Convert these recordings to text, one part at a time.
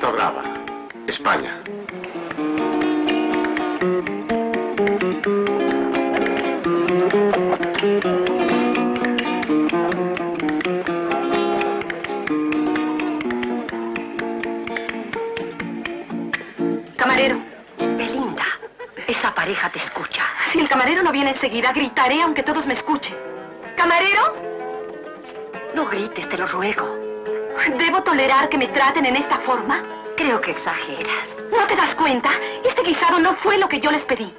Costa Brava, España. Camarero. Belinda, esa pareja te escucha. Si el camarero no viene enseguida, gritaré aunque todos me escuchen. ¿Camarero? No grites, te lo ruego. ¿Debo tolerar que me traten en esta forma? Creo que exageras. ¿No te das cuenta? Este guisado no fue lo que yo les pedí.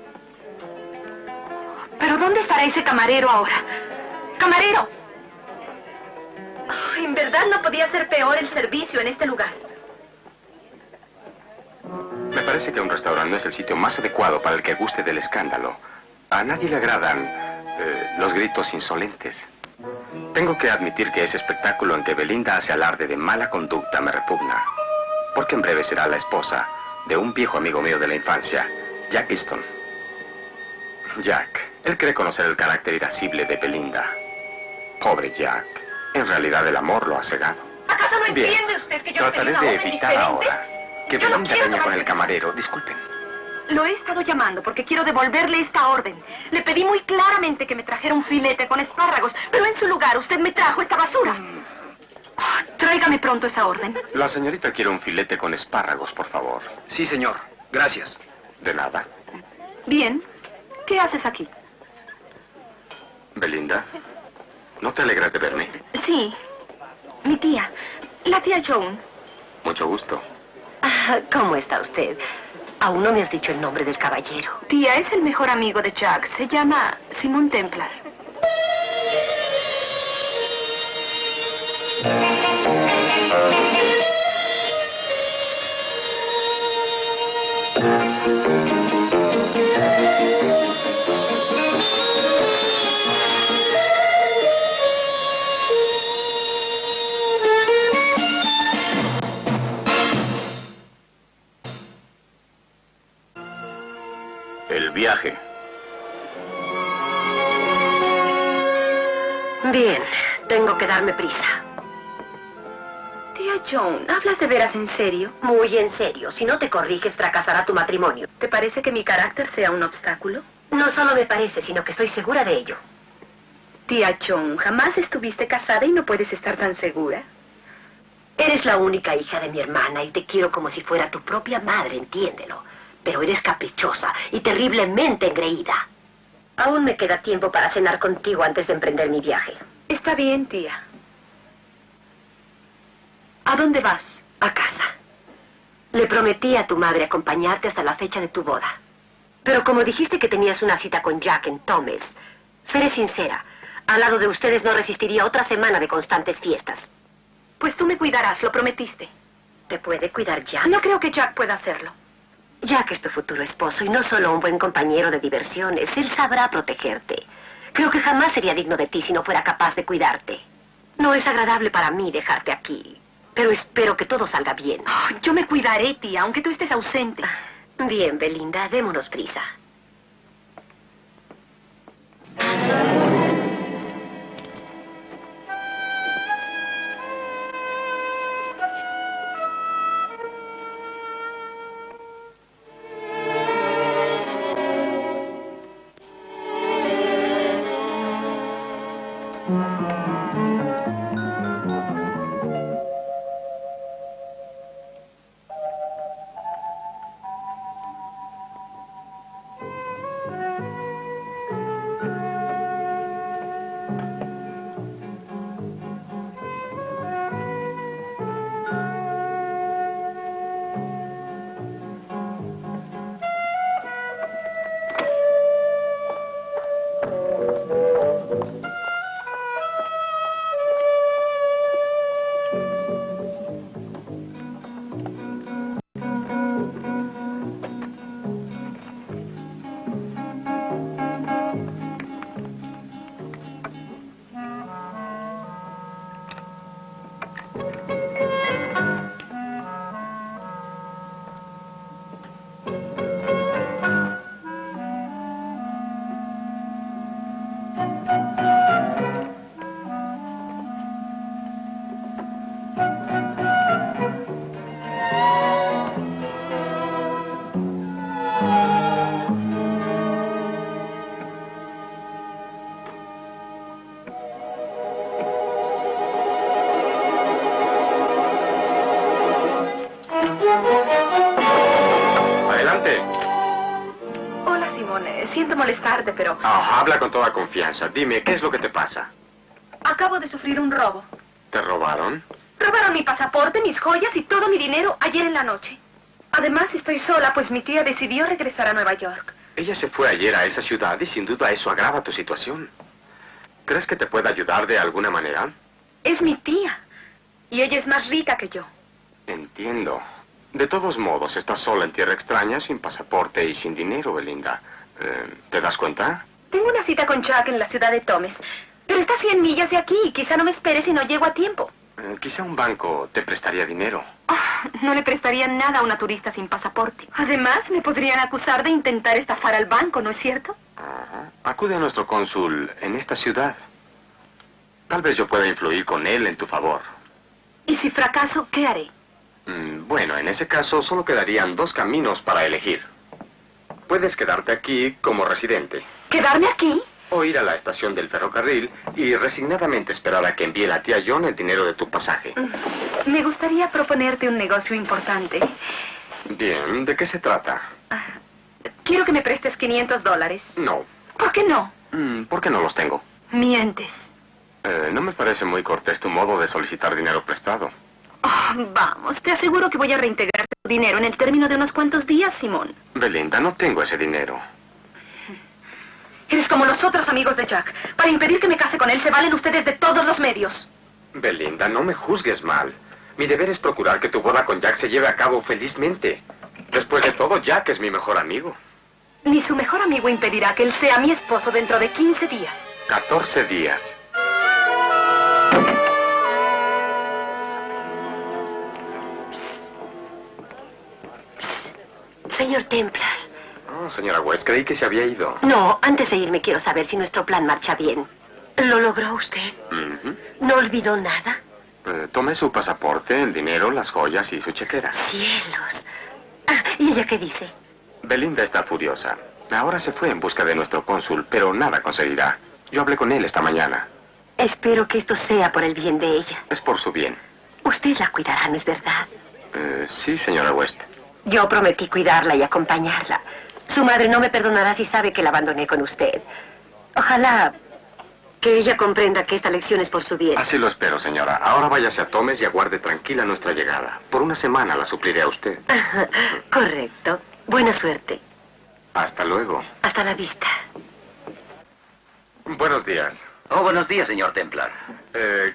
¿Pero dónde estará ese camarero ahora? ¡Camarero! Oh, en verdad no podía ser peor el servicio en este lugar. Me parece que un restaurante no es el sitio más adecuado para el que guste del escándalo. A nadie le agradan los gritos insolentes. Tengo que admitir que ese espectáculo en que Belinda hace alarde de mala conducta me repugna. Porque en breve será la esposa de un viejo amigo mío de la infancia, Jack Easton. Jack, él cree conocer el carácter irascible de Belinda. Pobre Jack. En realidad el amor lo ha cegado. ¿Acaso no Bien, entiende usted que yo le pedí trataré una de orden evitar diferente? ahora que Yo no Belinda quiero venga con tomar el camarero. Disculpen. Lo he estado llamando porque quiero devolverle esta orden. Le pedí muy claramente que me trajera un filete con espárragos, pero en su lugar usted me trajo esta basura. Oh, tráigame pronto esa orden. La señorita quiere un filete con espárragos, por favor. Sí, señor. Gracias. De nada. Bien. ¿Qué haces aquí? Belinda, ¿no te alegras de verme? Sí. Mi tía. La tía Joan. Mucho gusto. ¿Cómo está usted? Aún no me has dicho el nombre del caballero. Tía, es el mejor amigo de Jack. Se llama Simón Templar. El viaje. Bien, tengo que darme prisa. Tía Joan, ¿hablas de veras en serio? Muy en serio. Si no te corriges, fracasará tu matrimonio. ¿Te parece que mi carácter sea un obstáculo? No solo me parece, sino que estoy segura de ello. Tía Joan, jamás estuviste casada y no puedes estar tan segura. Eres la única hija de mi hermana y te quiero como si fuera tu propia madre, entiéndelo. Pero eres caprichosa y terriblemente engreída. Aún me queda tiempo para cenar contigo antes de emprender mi viaje. Está bien, tía. ¿A dónde vas? A casa. Le prometí a tu madre acompañarte hasta la fecha de tu boda. Pero como dijiste que tenías una cita con Jack en Thomas, seré sincera. Al lado de ustedes no resistiría otra semana de constantes fiestas. Pues tú me cuidarás, lo prometiste. ¿Te puede cuidar Jack? No creo que Jack pueda hacerlo. Jack es tu futuro esposo y no solo un buen compañero de diversiones. Él sabrá protegerte. Creo que jamás sería digno de ti si no fuera capaz de cuidarte. No es agradable para mí dejarte aquí, pero espero que todo salga bien. Oh, yo me cuidaré, tía, aunque tú estés ausente. Bien, Belinda, démonos prisa. Adelante. Hola, Simone. Siento molestarte, pero Habla con toda confianza. Dime, ¿qué es lo que te pasa? acabo de sufrir un robo. ¿Te robaron? Robaron mi pasaporte, mis joyas y todo mi dinero ayer en la noche. Además, estoy sola, pues mi tía decidió regresar a Nueva York. Ella se fue ayer a esa ciudad y sin duda eso agrava tu situación. ¿Crees que te pueda ayudar de alguna manera? Es mi tía. Y ella es más rica que yo. Entiendo. De todos modos, estás sola en tierra extraña, sin pasaporte y sin dinero, Belinda. ¿Te das cuenta? Tengo una cita con Chuck en la ciudad de Thomas. Pero está a 100 millas de aquí y quizá no me espere si no llego a tiempo. Quizá un banco te prestaría dinero. No le prestaría nada a una turista sin pasaporte. Además, me podrían acusar de intentar estafar al banco, ¿no es cierto? Acude a nuestro cónsul en esta ciudad. Tal vez yo pueda influir con él en tu favor. Y si fracaso, ¿qué haré? Bueno, en ese caso solo quedarían dos caminos para elegir. Puedes quedarte aquí como residente. ¿Quedarme aquí? O ir a la estación del ferrocarril y resignadamente esperar a que envíe la tía John el dinero de tu pasaje. Me gustaría proponerte un negocio importante. Bien, ¿de qué se trata? Quiero que me prestes $500. No. ¿Por qué no? ¿Por qué no los tengo? Mientes. No me parece muy cortés tu modo de solicitar dinero prestado. Vamos, te aseguro que voy a reintegrar tu dinero en el término de unos cuantos días, Simón. Belinda, no tengo ese dinero. Eres como los otros amigos de Jack. Para impedir que me case con él se valen ustedes de todos los medios. Belinda, no me juzgues mal. Mi deber es procurar que tu boda con Jack se lleve a cabo felizmente. Después de todo, Jack es mi mejor amigo. Ni su mejor amigo impedirá que él sea mi esposo dentro de 15 días. 14 días. Señor Templar. Oh, señora West, creí que se había ido. No, antes de irme quiero saber si nuestro plan marcha bien. ¿Lo logró usted? ¿No olvidó nada? Tomé su pasaporte, el dinero, las joyas y su chequera. ¡Cielos! ¿Y ella qué dice? Belinda está furiosa. Ahora se fue en busca de nuestro cónsul, pero nada conseguirá. Yo hablé con él esta mañana. Espero que esto sea por el bien de ella. Es por su bien. Usted la cuidará, ¿no es verdad? Sí, señora West. Yo prometí cuidarla y acompañarla. Su madre no me perdonará si sabe que la abandoné con usted. Ojalá que ella comprenda que esta lección es por su bien. Así lo espero, señora. Ahora váyase a Thomas y aguarde tranquila nuestra llegada. Por una semana la supliré a usted. Correcto. Buena suerte. Hasta luego. Hasta la vista. Buenos días. Oh, buenos días, señor Templar.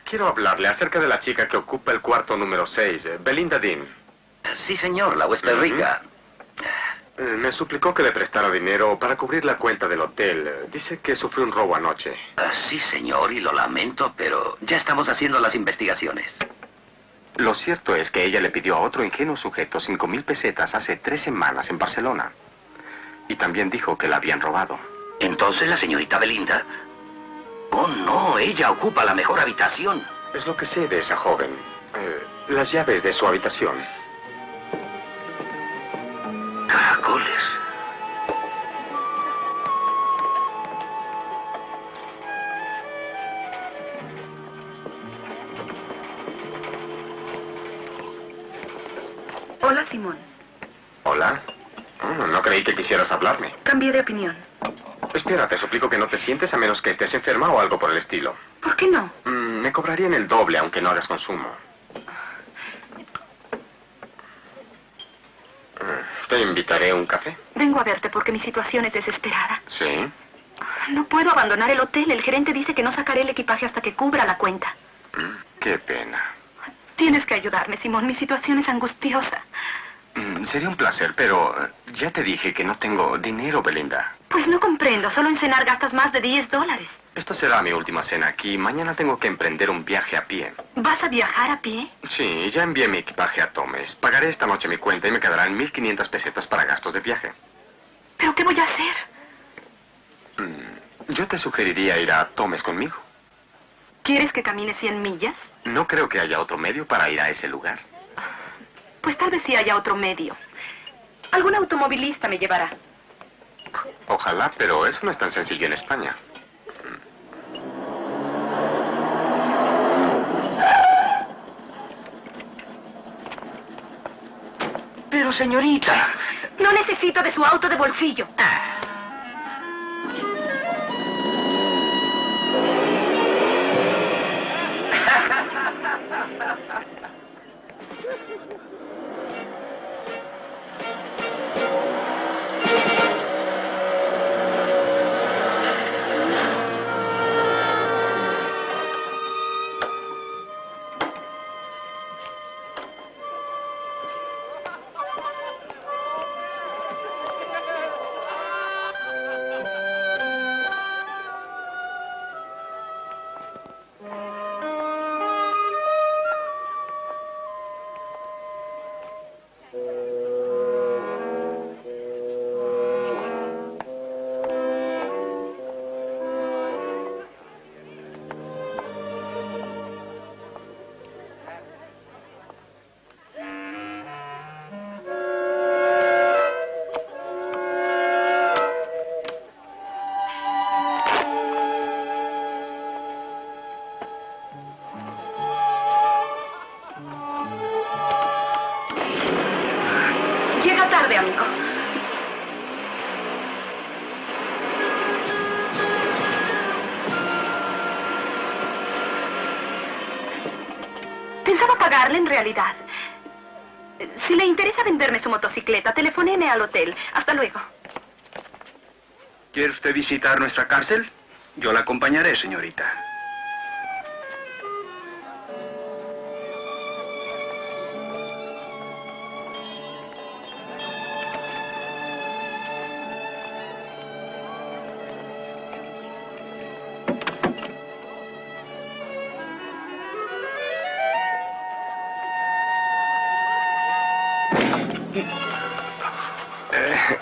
Quiero hablarle acerca de la chica que ocupa el cuarto número 6, Belinda Dean. Sí, señor, la huésped rica. Me suplicó que le prestara dinero para cubrir la cuenta del hotel. Dice que sufrió un robo anoche. Sí, señor, y lo lamento, pero ya estamos haciendo las investigaciones. Lo cierto es que ella le pidió a otro ingenuo sujeto 5,000 pesetas hace 3 semanas en Barcelona. Y también dijo que la habían robado. Entonces, la señorita Belinda... Oh, no, ella ocupa la mejor habitación. Es lo que sé de esa joven. Las llaves de su habitación. Caracoles. Hola, Simón. Hola. No creí que quisieras hablarme. Cambié de opinión. Espera, te suplico que no te sientes a menos que estés enferma o algo por el estilo. ¿Por qué no? Me cobrarían el doble aunque no hagas consumo. Te invitaré a un café. Vengo a verte porque mi situación es desesperada. Sí. No puedo abandonar el hotel. El gerente dice que no sacaré el equipaje hasta que cubra la cuenta. Qué pena. Tienes que ayudarme, Simón. Mi situación es angustiosa. Sería un placer, pero ya te dije que no tengo dinero, Belinda. Pues no comprendo. Solo en cenar gastas más de $10. Esta será mi última cena aquí. Mañana tengo que emprender un viaje a pie. ¿Vas a viajar a pie? Sí, ya envié mi equipaje a Thomas. Pagaré esta noche mi cuenta y me quedarán 1,500 pesetas para gastos de viaje. ¿Pero qué voy a hacer? Yo te sugeriría ir a Thomas conmigo. ¿Quieres que camine 100 millas? No creo que haya otro medio para ir a ese lugar. Pues tal vez sí haya otro medio. Algún automovilista me llevará. Ojalá, pero eso no es tan sencillo en España. Pero, señorita... No necesito de su auto de bolsillo. Llega tarde, amigo. Pensaba pagarle en realidad. Si le interesa venderme su motocicleta, telefonéme al hotel. Hasta luego. ¿Quiere usted visitar nuestra cárcel? Yo la acompañaré, señorita.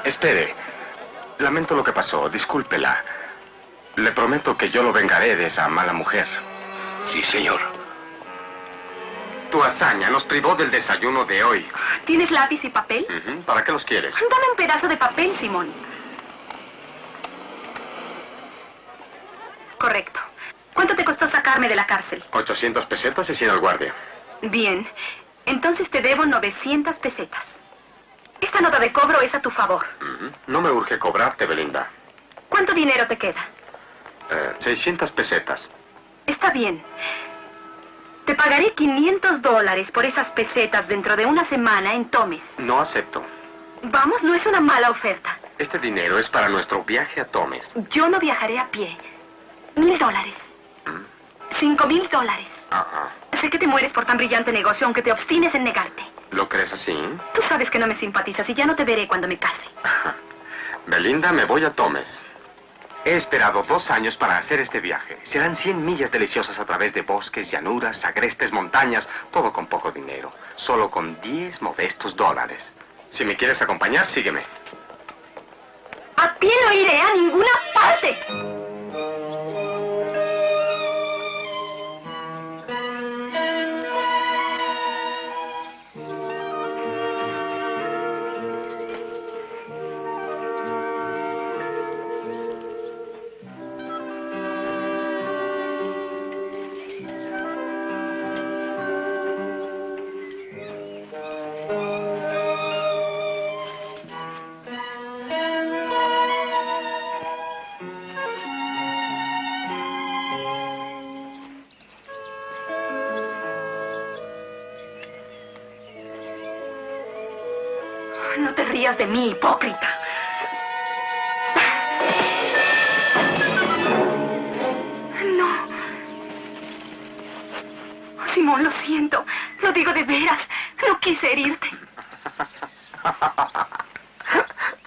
Espere. Lamento lo que pasó. Discúlpela. Le prometo que yo lo vengaré de esa mala mujer. Sí, señor. Tu hazaña nos privó del desayuno de hoy. ¿Tienes lápiz y papel? ¿Para qué los quieres? Dame un pedazo de papel, Simón. Correcto. ¿Cuánto te costó sacarme de la cárcel? 800 pesetas y sin el guardia. Bien. Entonces te debo 900 pesetas. Esta nota de cobro es a tu favor. No me urge cobrarte, Belinda. ¿Cuánto dinero te queda? 600 pesetas. Está bien. Te pagaré $500 por esas pesetas dentro de una semana en Tomes. No acepto. Vamos, no es una mala oferta. Este dinero es para nuestro viaje a Tomes. Yo no viajaré a pie. $1,000. $5,000. Ajá. Sé que te mueres por tan brillante negocio, aunque te obstines en negarte. ¿Lo crees así? Tú sabes que no me simpatizas y ya no te veré cuando me case. Belinda, me voy a Tomes. He esperado 2 años para hacer este viaje. Serán 100 millas deliciosas a través de bosques, llanuras, agrestes, montañas, todo con poco dinero. Solo con 10 modestos dólares. Si me quieres acompañar, sígueme. A pie no iré a ninguna parte. No te rías de mí, hipócrita. No. Simón, lo siento. Lo digo de veras. No quise herirte.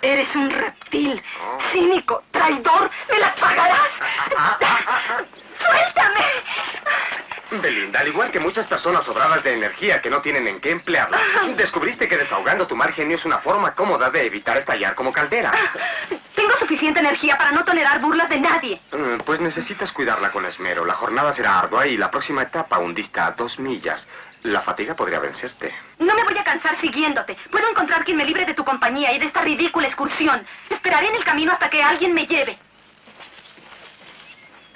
Eres un reptil, cínico, traidor. ¡Me las pagarás! ¡Suéltame! Belinda, al igual que muchas personas sobradas de energía que no tienen en qué emplearla, descubriste que desahogando tu mal genio es una forma cómoda de evitar estallar como caldera. Tengo suficiente energía para no tolerar burlas de nadie. Pues necesitas cuidarla con esmero. La jornada será ardua y la próxima etapa aún dista a 2 millas. La fatiga podría vencerte. No me voy a cansar siguiéndote. Puedo encontrar quien me libre de tu compañía y de esta ridícula excursión. Esperaré en el camino hasta que alguien me lleve.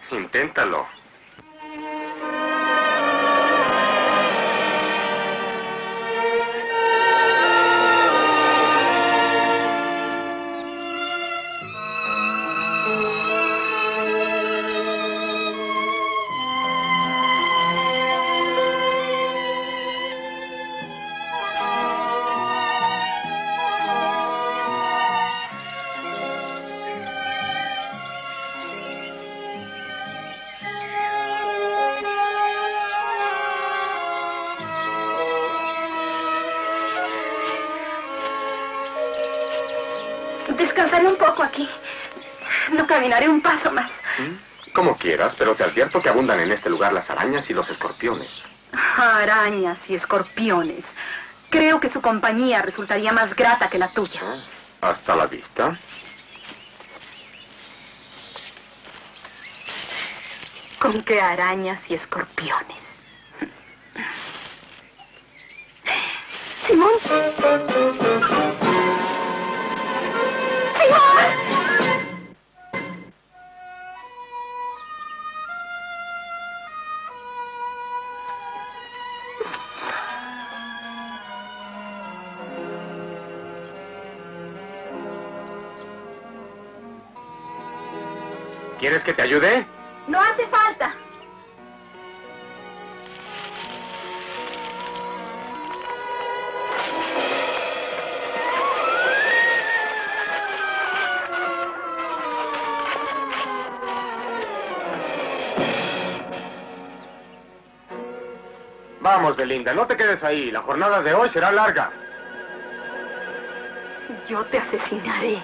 Inténtalo. Descansaré un poco aquí. No caminaré un paso más. Como quieras, pero te advierto que abundan en este lugar las arañas y los escorpiones. Arañas y escorpiones. Creo que su compañía resultaría más grata que la tuya. Hasta la vista. ¿Con qué arañas y escorpiones? ¡Simón! ¡Simón! ¿Quieres que te ayude? No hace falta. Vamos, Belinda, no te quedes ahí. La jornada de hoy será larga. Yo te asesinaré.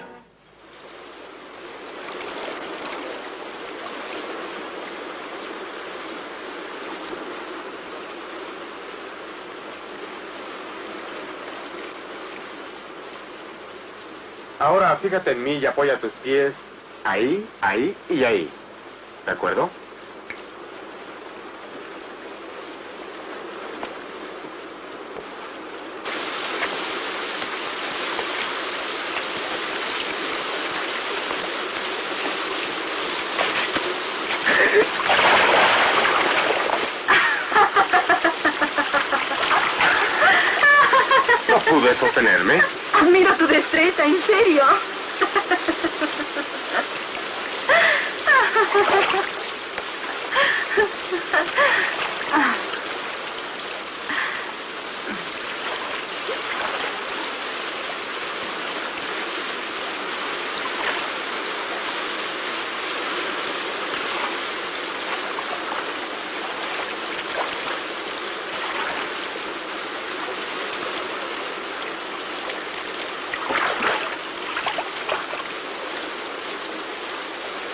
Ahora fíjate en mí y apoya tus pies ahí, ahí y ahí. ¿De acuerdo? No pude sostenerme. Admiro tu destreza, en serio.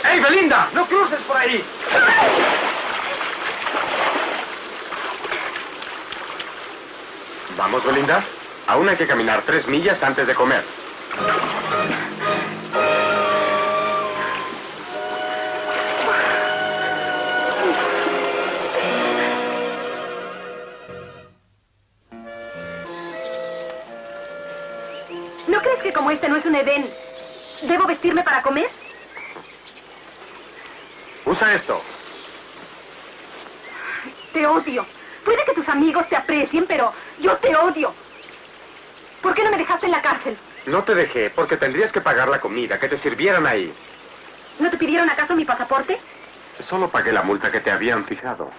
¡Hey, Belinda! ¡No cruces por ahí! Vamos, Belinda. Aún hay que caminar 3 millas antes de comer. ¿No crees que como este no es un Edén, debo vestirme para comer? Usa esto. Te odio. Puede que tus amigos te aprecien, pero yo te odio. ¿Por qué no me dejaste en la cárcel? No te dejé porque tendrías que pagar la comida que te sirvieran ahí. ¿No te pidieron acaso mi pasaporte? Solo pagué la multa que te habían fijado.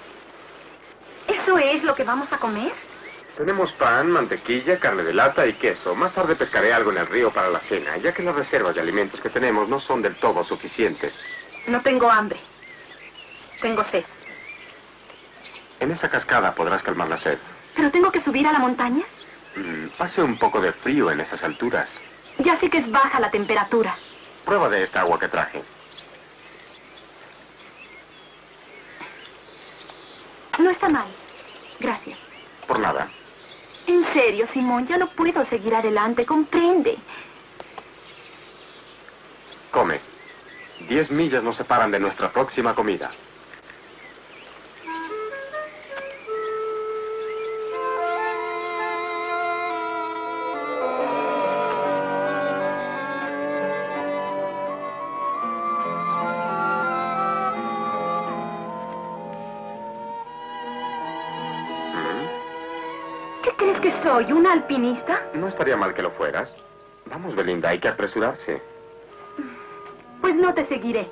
¿Eso es lo que vamos a comer? Tenemos pan, mantequilla, carne de lata y queso. Más tarde pescaré algo en el río para la cena, ya que las reservas de alimentos que tenemos no son del todo suficientes. No tengo hambre. Tengo sed. En esa cascada podrás calmar la sed. ¿Pero tengo que subir a la montaña? Hace un poco de frío en esas alturas. Ya sé que es baja la temperatura. Prueba de esta agua que traje. No está mal. Gracias. Por nada. En serio, Simón, ya no puedo seguir adelante. Comprende. Come. 10 millas nos separan de nuestra próxima comida. ¿Qué crees que soy? ¿Una alpinista? No estaría mal que lo fueras. Vamos, Belinda, hay que apresurarse. Pues no te seguiré.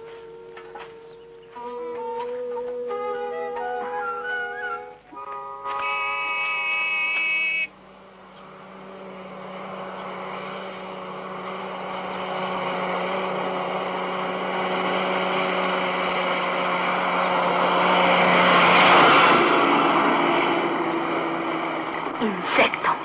Insecto.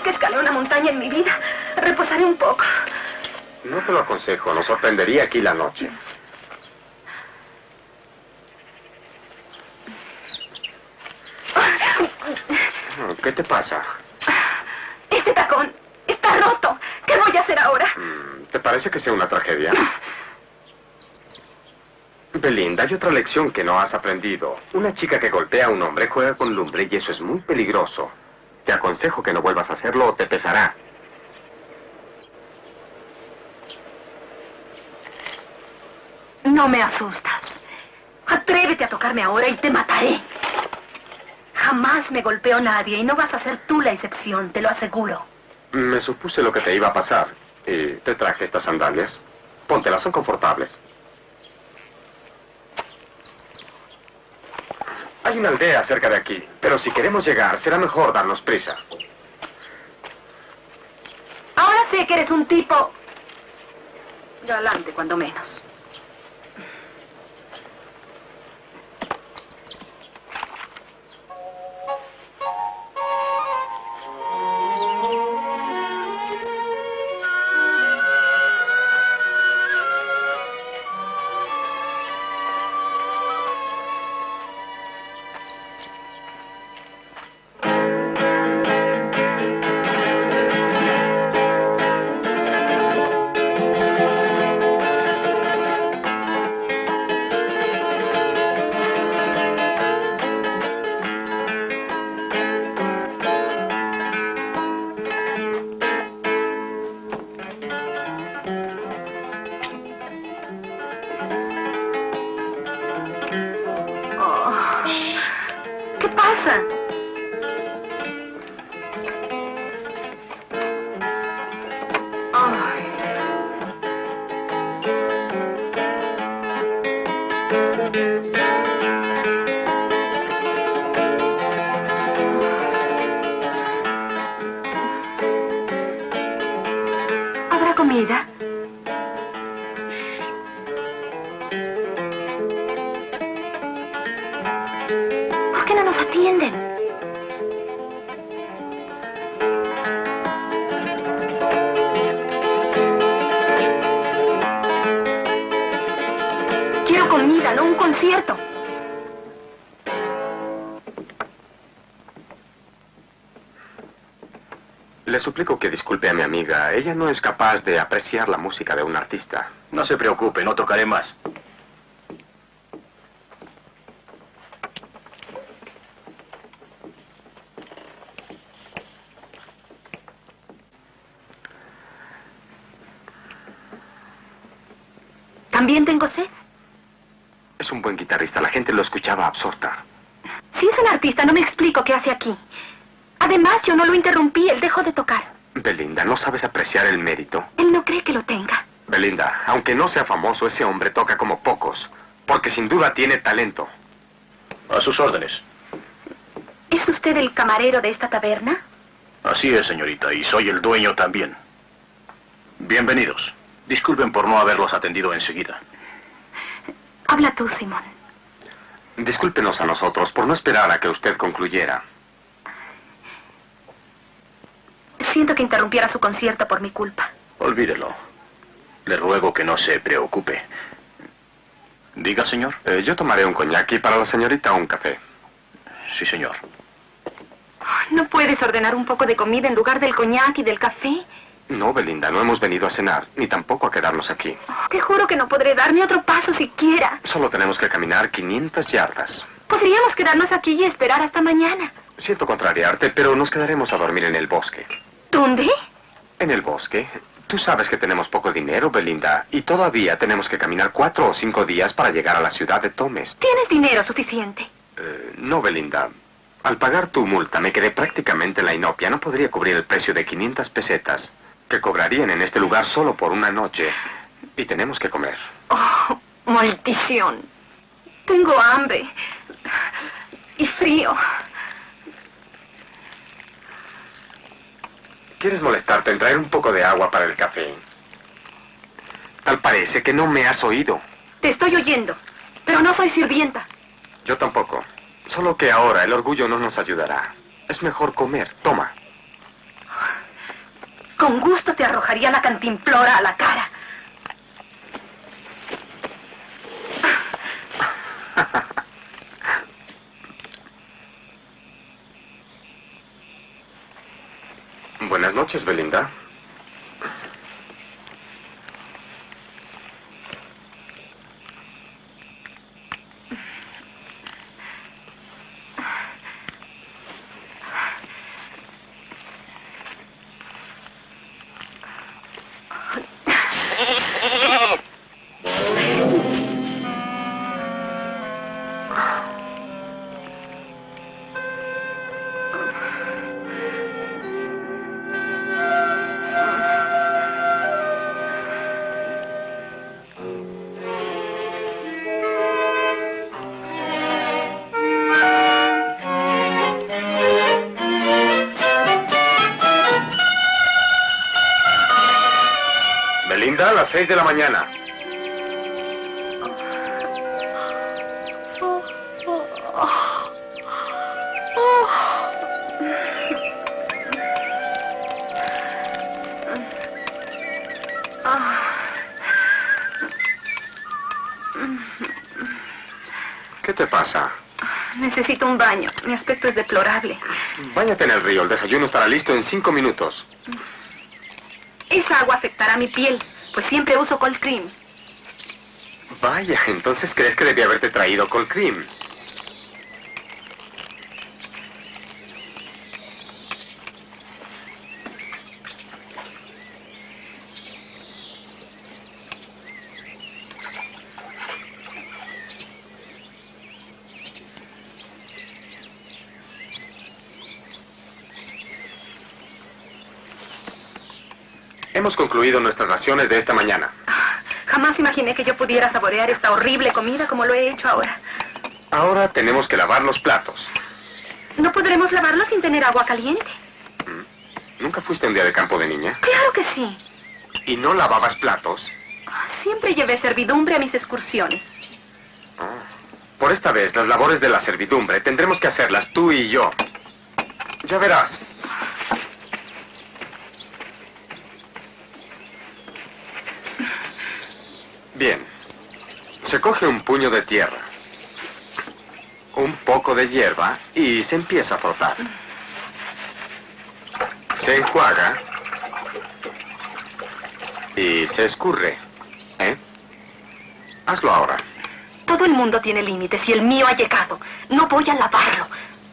que escalé una montaña en mi vida. Reposaré un poco. No te lo aconsejo. Nos sorprendería aquí la noche. ¿Qué te pasa? Este tacón está roto. ¿Qué voy a hacer ahora? ¿Te parece que sea una tragedia? Belinda, hay otra lección que no has aprendido. Una chica que golpea a un hombre juega con lumbre y eso es muy peligroso. Te aconsejo que no vuelvas a hacerlo o te pesará. No me asustas. Atrévete a tocarme ahora y te mataré. Jamás me golpeó nadie y no vas a ser tú la excepción, te lo aseguro. Me supuse lo que te iba a pasar y te traje estas sandalias. Póntelas, son confortables. Hay una aldea cerca de aquí, pero si queremos llegar, será mejor darnos prisa. Ahora sé que eres un tipo galante, cuando menos. ¿Qué pasa? ¿Habrá comida? ¿Por qué no nos atienden? Quiero comida, no un concierto. Le suplico que disculpe a mi amiga. Ella no es capaz de apreciar la música de un artista. No se preocupe, no tocaré más. ¿También tengo sed? Es un buen guitarrista. La gente lo escuchaba absorta. Si es un artista, no me explico qué hace aquí. Además, yo no lo interrumpí, él dejó de tocar. Belinda, ¿no sabes apreciar el mérito? Él no cree que lo tenga. Belinda, aunque no sea famoso, ese hombre toca como pocos. Porque sin duda tiene talento. A sus órdenes. ¿Es usted el camarero de esta taberna? Así es, señorita, y soy el dueño también. Bienvenidos. Disculpen por no haberlos atendido enseguida. Habla tú, Simón. Discúlpenos a nosotros por no esperar a que usted concluyera. Siento que interrumpiera su concierto por mi culpa. Olvídelo. Le ruego que no se preocupe. Diga, señor. Yo tomaré un coñac y para la señorita un café. Sí, señor. ¿No puedes ordenar un poco de comida en lugar del coñac y del café? No, Belinda, no hemos venido a cenar, ni tampoco a quedarnos aquí. Te juro que no podré dar ni otro paso siquiera. Solo tenemos que caminar 500 yardas. Podríamos quedarnos aquí y esperar hasta mañana. Siento contrariarte, pero nos quedaremos a dormir en el bosque. ¿Dónde? ¿En el bosque? Tú sabes que tenemos poco dinero, Belinda, y todavía tenemos que caminar 4 o 5 días para llegar a la ciudad de Tomes. ¿Tienes dinero suficiente? No, Belinda. Al pagar tu multa me quedé prácticamente en la inopia. No podría cubrir el precio de 500 pesetas que cobrarían en este lugar solo por una noche. Y tenemos que comer. Oh, maldición. Tengo hambre. Y frío. ¿Quieres molestarte en traer un poco de agua para el café? Tal parece que no me has oído. Te estoy oyendo, pero no soy sirvienta. Yo tampoco. Solo que ahora el orgullo no nos ayudará. Es mejor comer. Toma. Con gusto te arrojaría la cantimplora a la cara. Buenas noches, Belinda. Belinda, a las 6 de la mañana. ¿Qué te pasa? Necesito un baño. Mi aspecto es deplorable. Báñate en el río. El desayuno estará listo en 5 minutos. Esa agua afectará mi piel, pues siempre uso cold cream. Vaya, entonces crees que debí haberte traído cold cream. Hemos concluido nuestras raciones de esta mañana. Jamás imaginé que yo pudiera saborear esta horrible comida como lo he hecho ahora. Ahora tenemos que lavar los platos. ¿No podremos lavarlos sin tener agua caliente? ¿Nunca fuiste un día de campo de niña? Claro que sí. ¿Y no lavabas platos? Siempre llevé servidumbre a mis excursiones. Por esta vez, las labores de la servidumbre tendremos que hacerlas tú y yo. Ya verás. Bien. Se coge un puño de tierra, un poco de hierba y se empieza a frotar. Se enjuaga y se escurre. Hazlo ahora. Todo el mundo tiene límites y el mío ha llegado. No voy a lavarlo.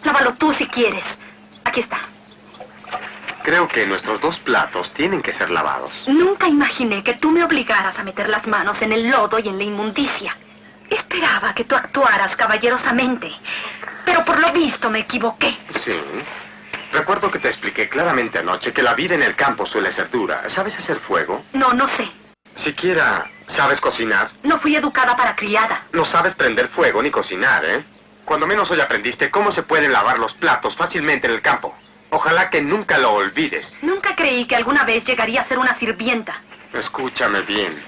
Lávalo tú si quieres. Aquí está. Creo que nuestros 2 platos tienen que ser lavados. Nunca imaginé que tú me obligaras a meter las manos en el lodo y en la inmundicia. Esperaba que tú actuaras caballerosamente, pero por lo visto me equivoqué. Sí. Recuerdo que te expliqué claramente anoche que la vida en el campo suele ser dura. ¿Sabes hacer fuego? No, no sé. Siquiera sabes cocinar. No fui educada para criada. No sabes prender fuego ni cocinar, ¿eh? Cuando menos hoy aprendiste cómo se pueden lavar los platos fácilmente en el campo. Ojalá que nunca lo olvides. Nunca creí que alguna vez llegaría a ser una sirvienta. Escúchame bien.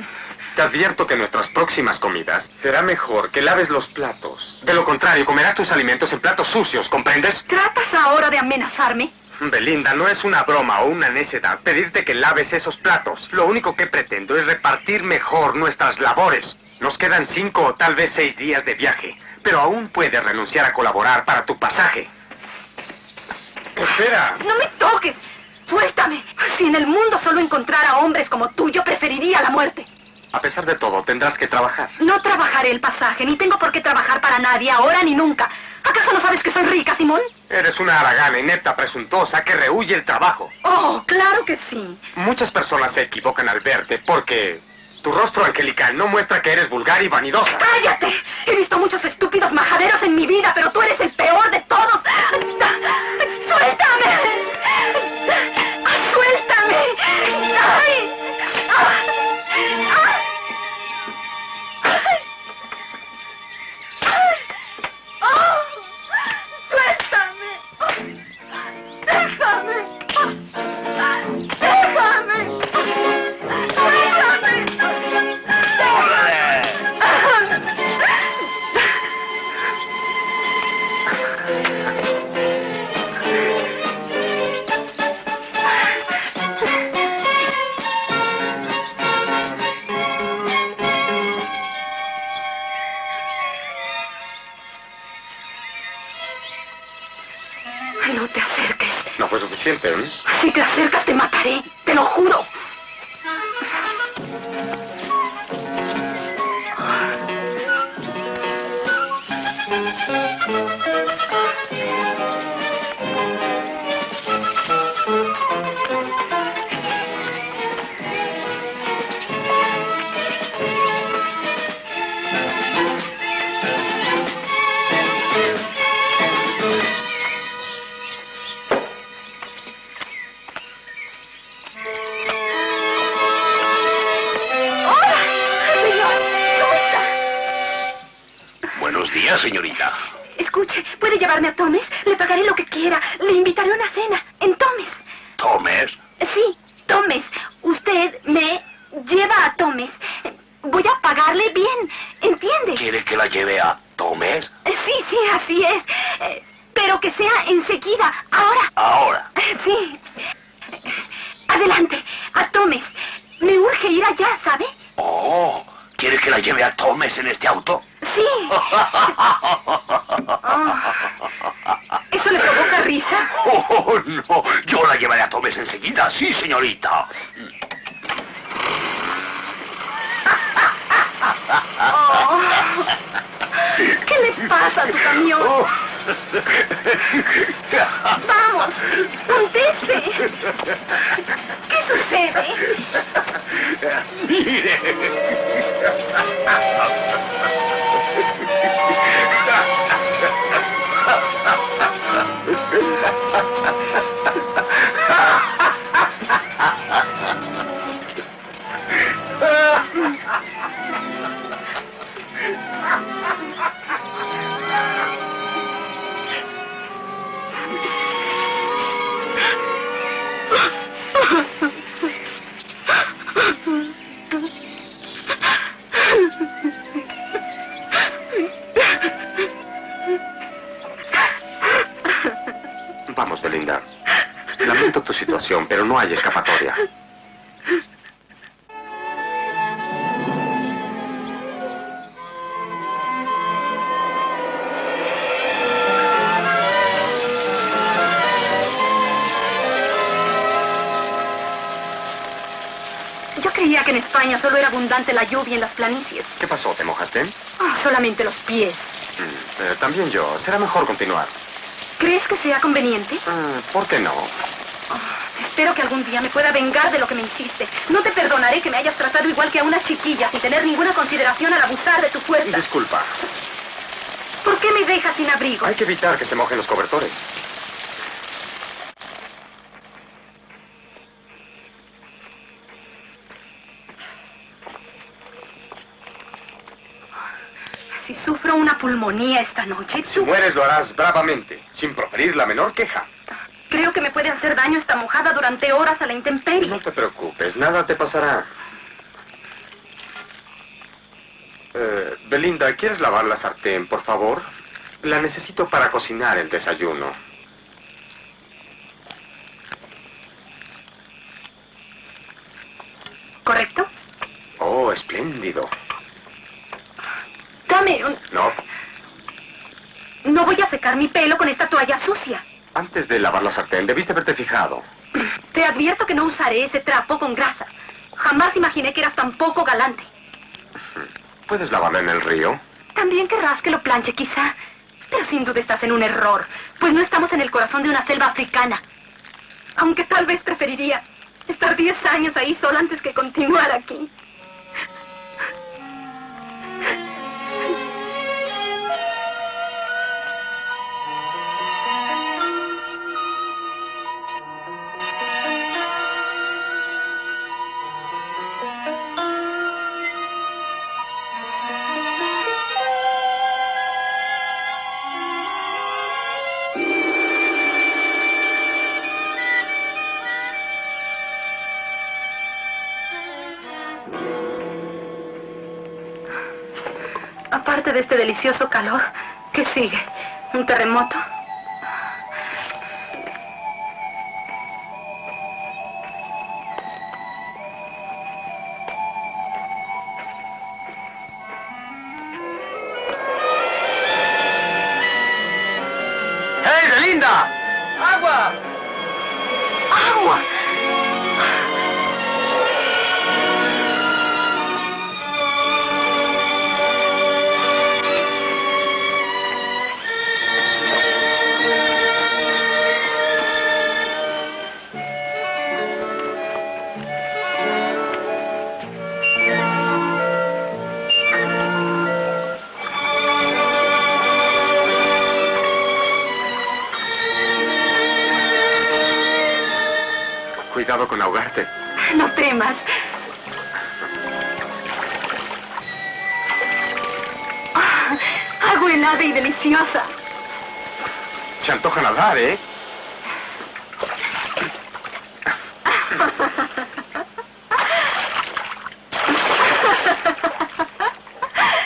Te advierto que nuestras próximas comidas será mejor que laves los platos. De lo contrario, comerás tus alimentos en platos sucios, ¿comprendes? ¿Tratas ahora de amenazarme? Belinda, no es una broma o una necedad pedirte que laves esos platos. Lo único que pretendo es repartir mejor nuestras labores. Nos quedan 5 o tal vez 6 días de viaje, pero aún puedes renunciar a colaborar para tu pasaje. ¡Espera! ¡No me toques! ¡Suéltame! Si en el mundo solo encontrara hombres como tú, yo preferiría la muerte. A pesar de todo, tendrás que trabajar. No trabajaré el pasaje, ni tengo por qué trabajar para nadie, ahora ni nunca. ¿Acaso no sabes que soy rica, Simón? Eres una haragana, inepta, presuntuosa, que rehúye el trabajo. Oh, claro que sí. Muchas personas se equivocan al verte porque tu rostro angelical no muestra que eres vulgar y vanidosa. ¡Cállate! He visto muchos estúpidos majaderos en mi vida, pero tú eres el peor de todos. ¡Suéltame! ¡Suéltame! ¡Ay! ¡Suéltame! ¡Déjame! ¡Déjame! ¡Suéltame! No te acerques. No fue suficiente, ¿eh? Si te acercas, te mataré. Te lo juro. Buenos días, señorita. Escuche, ¿puede llevarme a Tomes? Le pagaré lo que quiera. Le invitaré a una cena en Tomes. ¿Tomes? Sí, Tomes. Usted me lleva a Tomes. Voy a pagarle bien, ¿entiende? ¿Quiere que la lleve a Tomes? Sí, así es. Pero que sea enseguida, ahora. Ahora. Sí. Adelante, a Tomes. Me urge ir allá, ¿sabe? Oh, ¿quiere que la lleve a Tomes en este auto? Sí. ¿Eso le provoca risa? Oh, no, yo la llevaré a Tomes enseguida, sí, señorita. Oh. ¿Qué le pasa a su camión? Vamos, conteste. ¿Qué sucede? Vamos, Belinda. Lamento tu situación, pero no hay escapatoria. Yo creía que en España solo era abundante la lluvia en las planicies. ¿Qué pasó? ¿Te mojaste? Solamente los pies. También yo. Será mejor continuar. ¿Crees que sea conveniente? ¿Por qué no? Espero que algún día me pueda vengar de lo que me hiciste. No te perdonaré que me hayas tratado igual que a una chiquilla, sin tener ninguna consideración al abusar de tu fuerza. Disculpa. ¿Por qué me dejas sin abrigo? Hay que evitar que se mojen los cobertores. Si sufro una pulmonía esta noche, Si mueres, lo harás bravamente, sin proferir la menor queja. creo que me puede hacer daño esta mojada durante horas a la intemperie. No te preocupes, nada te pasará. Belinda, ¿quieres lavar la sartén, por favor? La necesito para cocinar el desayuno. ¿Correcto? Oh, espléndido. Dame un... No, No voy a secar mi pelo con esta toalla sucia. antes de lavar la sartén, debiste haberte fijado. Te advierto que no usaré ese trapo con grasa. Jamás imaginé que eras tan poco galante. ¿Puedes lavarla en el río? También querrás que lo planche, quizá. Pero sin duda estás en un error, pues no estamos en el corazón de una selva africana. Aunque tal vez preferiría estar 10 años ahí sola antes que continuar aquí. Aparte de este delicioso calor, ¿qué sigue? ¿Un terremoto? ¡Hey, Belinda! Cuidado con ahogarte. No temas. Agua helada y deliciosa. Se antoja nadar, ¿eh?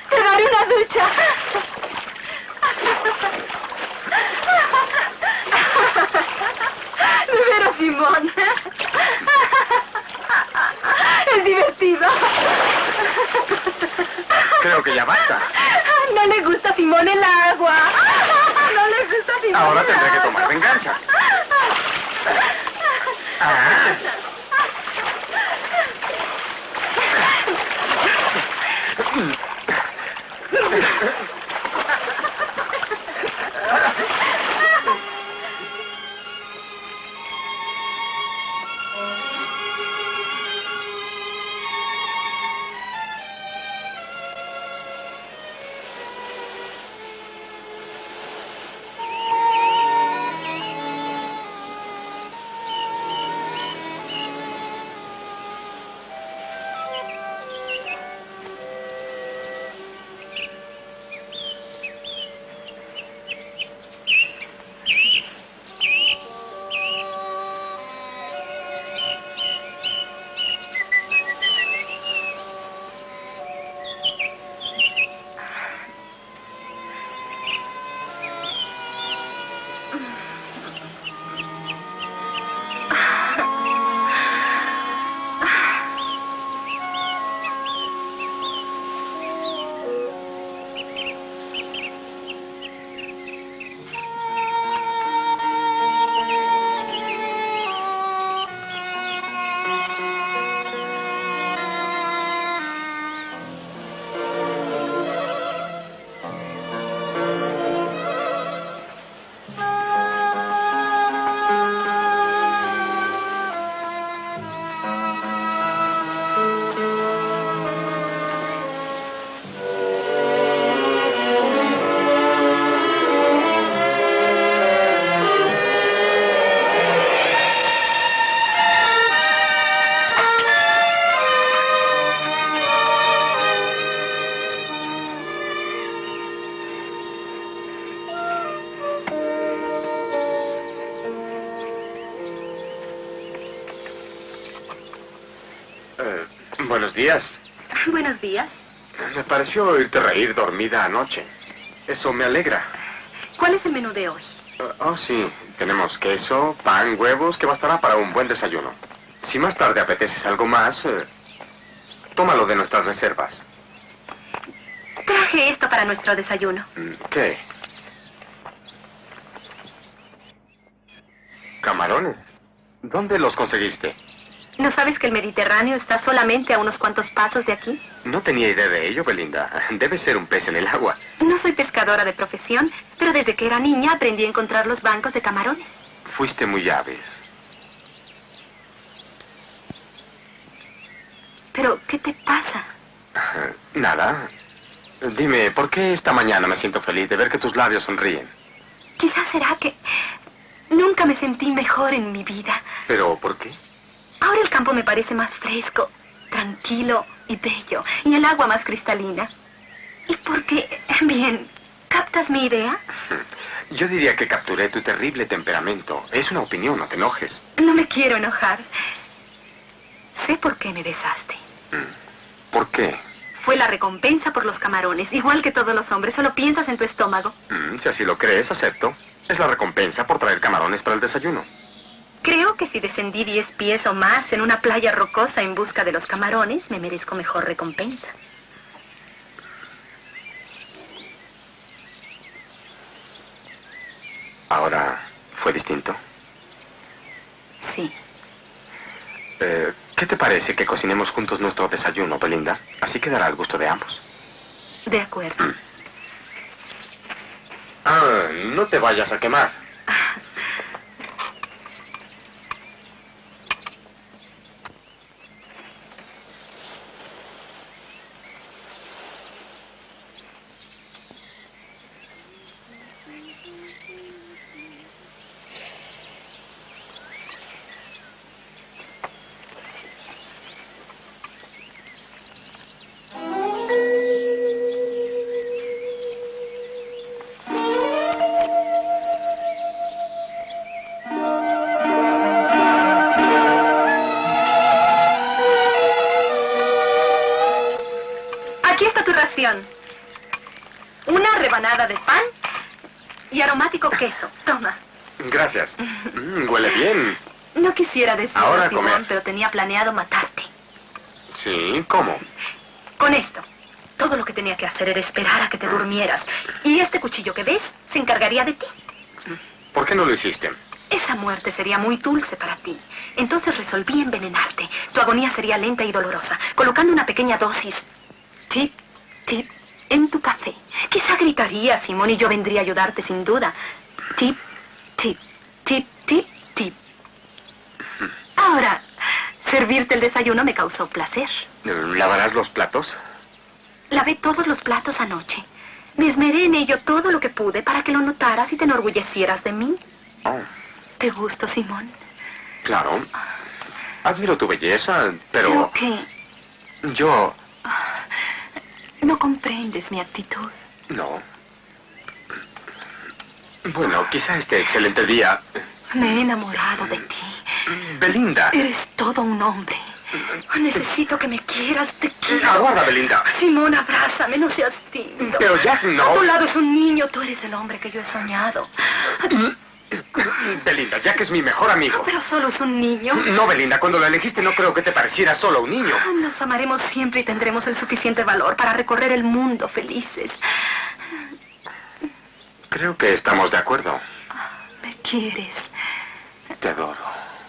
Te daré una ducha. De veras, Simón. Es divertido. Creo que ya basta. No le gusta a Simón el agua. No le gusta a Simón Ahora el tendré que agua. tomar venganza. Ah. Buenos días. Buenos días. Me pareció oírte reír dormida anoche. Eso me alegra. ¿Cuál es el menú de hoy? Oh, sí. Tenemos queso, pan, huevos, que bastará para un buen desayuno. Si más tarde apeteces algo más, tómalo de nuestras reservas. Traje esto para nuestro desayuno. ¿Qué? ¿Camarones? ¿Dónde los conseguiste? ¿No sabes que el Mediterráneo está solamente a unos cuantos pasos de aquí? No tenía idea de ello, Belinda. Debe ser un pez en el agua. No soy pescadora de profesión, pero desde que era niña aprendí a encontrar los bancos de camarones. Fuiste muy hábil. ¿Pero qué te pasa? Nada. Dime, ¿por qué esta mañana me siento feliz de ver que tus labios sonríen? Quizás será que nunca me sentí mejor en mi vida. ¿Pero por qué? Ahora el campo me parece más fresco, tranquilo y bello, y el agua más cristalina. ¿Y por qué? Bien, ¿captas mi idea? Yo diría que capturé tu terrible temperamento. Es una opinión, no te enojes. No me quiero enojar. Sé por qué me besaste. ¿Por qué? Fue la recompensa por los camarones, igual que todos los hombres, solo piensas en tu estómago. Si así lo crees, acepto. Es la recompensa por traer camarones para el desayuno. Creo que si descendí 10 pies o más en una playa rocosa en busca de los camarones, me merezco mejor recompensa. Ahora, ¿fue distinto? Sí. ¿Qué te parece que cocinemos juntos nuestro desayuno, Belinda? Así quedará al gusto de ambos. De acuerdo. No te vayas a quemar. atención. Una rebanada de pan y aromático queso. Toma. Gracias. Huele bien. No quisiera decirlo, Ahora a Simón, comer. pero tenía planeado matarte. Sí, ¿cómo? Con esto. Todo lo que tenía que hacer era esperar a que te durmieras. Y este cuchillo que ves se encargaría de ti. ¿Por qué no lo hiciste? Esa muerte sería muy dulce para ti. Entonces resolví envenenarte. Tu agonía sería lenta y dolorosa, colocando una pequeña dosis, tip, tip, en tu café. Quizá gritaría, Simón, y yo vendría a ayudarte sin duda. Tip, tip, tip, tip, tip. Ahora, servirte el desayuno me causó placer. ¿Lavarás los platos? Lavé todos los platos anoche. Me esmeré en ello todo lo que pude para que lo notaras y te enorgullecieras de mí. Oh, ¿Te gusto, Simón? claro. Admiro tu belleza, pero ¿Pero qué? yo... No comprendes mi actitud. no. Bueno, quizá este excelente día... Me he enamorado de ti. Belinda. Eres todo un hombre. Necesito que me quieras, te quiero. Aguarda, Belinda. Simón, abrázame, no seas tímido. Pero Jack, no. A tu lado es un niño, tú eres el hombre que yo he soñado. Belinda, Jack es mi mejor amigo. Pero solo es un niño. No, Belinda, cuando lo elegiste no creo que te pareciera solo un niño. Nos amaremos siempre y tendremos el suficiente valor para recorrer el mundo felices. Creo que estamos de acuerdo. ¿Me quieres? Te adoro.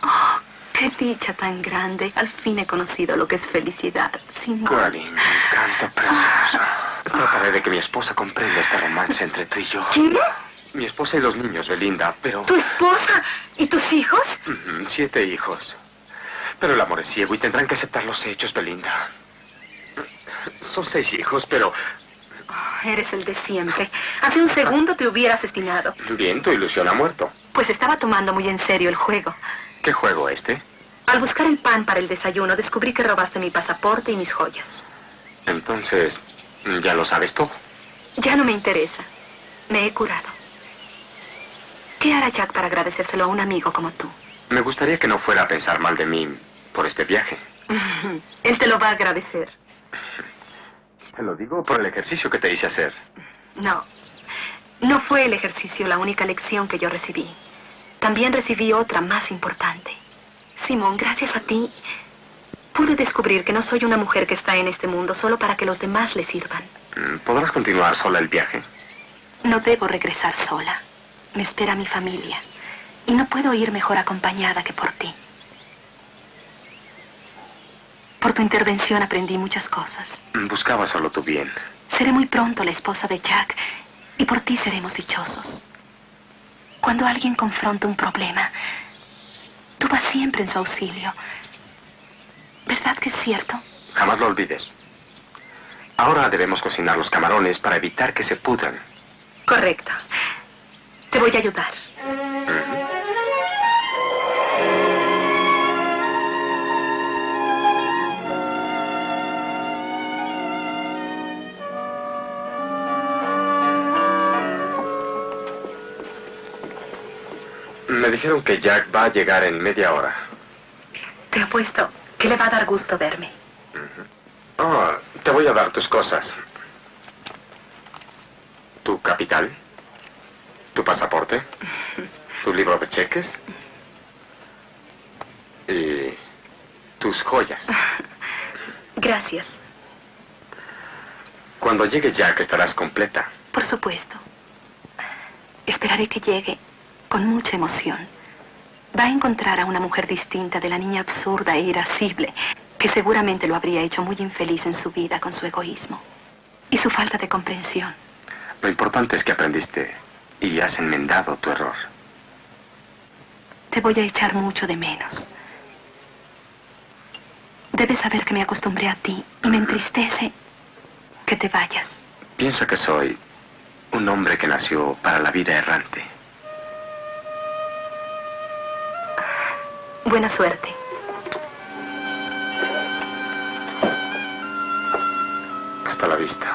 Oh, qué dicha tan grande. Al fin he conocido lo que es felicidad, Simón. Coraline, me encanta, preciosa. Trataré de que mi esposa comprenda este romance entre tú y yo. ¿Qué? Mi esposa y los niños, Belinda, pero... ¿Tu esposa y tus hijos? 7 hijos. Pero el amor es ciego y tendrán que aceptar los hechos, Belinda. Son 6 hijos, pero... Oh, eres el de siempre. Hace un segundo te hubiera asesinado. Bien, tu ilusión ha muerto. Pues estaba tomando muy en serio el juego. ¿Qué juego este? Al buscar el pan para el desayuno, descubrí que robaste mi pasaporte y mis joyas. Entonces, ya lo sabes todo. Ya no me interesa. Me he curado. ¿Qué hará Jack para agradecérselo a un amigo como tú? Me gustaría que no fuera a pensar mal de mí por este viaje. Él te lo va a agradecer. Te lo digo por el ejercicio que te hice hacer. No. No fue el ejercicio la única lección que yo recibí. También recibí otra más importante. Simón, gracias a ti, pude descubrir que no soy una mujer que está en este mundo solo para que los demás le sirvan. ¿Podrás continuar sola el viaje? No debo regresar sola. Me espera mi familia. Y no puedo ir mejor acompañada que por ti. Por tu intervención aprendí muchas cosas. Buscaba solo tu bien. Seré muy pronto la esposa de Jack y por ti seremos dichosos. Cuando alguien confronta un problema, tú vas siempre en su auxilio. ¿Verdad que es cierto? Jamás lo olvides. Ahora debemos cocinar los camarones para evitar que se pudran. Correcto. Te voy a ayudar. Me dijeron que Jack va a llegar en media hora. Te apuesto que le va a dar gusto verme. Oh, te voy a dar tus cosas. Tu capital, tu pasaporte, tu libro de cheques y tus joyas. Gracias. Cuando llegue Jack estarás completa. Por supuesto. Esperaré que llegue con mucha emoción. Va a encontrar a una mujer distinta de la niña absurda e irascible que seguramente lo habría hecho muy infeliz en su vida con su egoísmo y su falta de comprensión. Lo importante es que aprendiste y has enmendado tu error. Te voy a echar mucho de menos. Debes saber que me acostumbré a ti y me entristece que te vayas. Piensa que soy un hombre que nació para la vida errante. Buena suerte. Hasta la vista.